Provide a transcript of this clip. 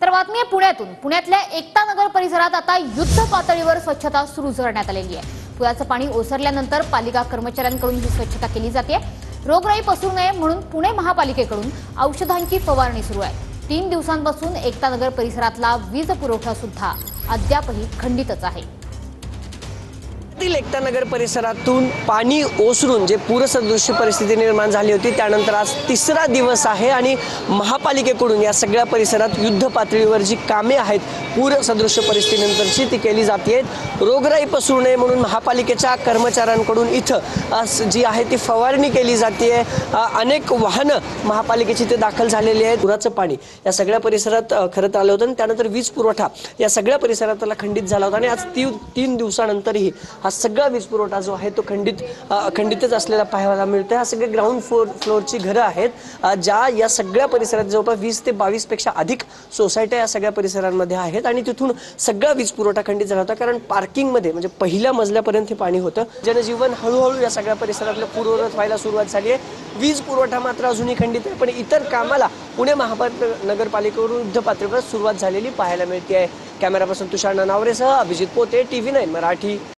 तर बातमी आहे पुण्यातून। पुण्यातल्या एकता नगर परिसरात आता युद्ध पातळीवर स्वच्छता सुरू करण्यात आलेली आहे। पुराचं पाणी ओसरल्यानंतर पालिका कर्मचाऱ्यांकडून ही स्वच्छता केली जाते। रोगराई पसरू नये म्हणून पुणे महापालिकेकडून औषधांची फवारणी सुरू आहे। 3 दिवसांपासून एकता नगर परिसरातला वीज पुरवठा सुद्धा अद्यापही खंडितच आहे। एकता नगर परिसरातून पाणी ओसरून जे पूरसदृश परिस्थिती निर्माण झाली होती, त्यानंतर आज तिसरा दिवस आहे आणि महापालिकेकडून या सगळ्या परिसरात युद्ध पातळीवर जी कामे आहेत पूरसदृश परिस्थितीनंतरची ती केली जाते। रोगराई पसरू नये म्हणून महापालिकेच्या कर्मचाऱ्यांकडून इथं जी आहे ती फवारणी केली जाते। अनेक वाहनं महापालिकेची ते दाखल झालेली आहेत। पुराचं पाणी या सगळ्या परिसरात खरंच आलं होतं आणि त्यानंतर वीज पुरवठा या सगळ्या परिसरातला खंडित झाला होता आणि आज 3 दिवसानंतरही हा सगळा वीज पुरवठा जो आहे तो खंडितच असलेला पाहायला मिळतोय। हा सगळे ग्राउंड फ्लोअरची घरं आहेत ज्या या सगळ्या परिसरात जवळपास 20 ते 22 पेक्षा अधिक सोसायट्या या सगळ्या परिसरांमध्ये आहेत आणि तिथून सगळा वीज पुरवठा खंडित झाला होता, कारण पार्किंगमध्ये म्हणजे पहिल्या मजल्यापर्यंत हे पाणी होतं। जनजीवन हळूहळू या सगळ्या परिसरातलं पूर्ववत व्हायला सुरुवात झाली आहे। वीज पुरवठा मात्र अजूनही खंडित आहे, पण इतर कामाला पुणे महानगरपालिकेकडून युद्ध पातळीवर सुरुवात झालेली पाहायला मिळते आहे। कॅमेरा पर्सन तुषार नानावरेसह अभिजित पोते, TV9 मराठी।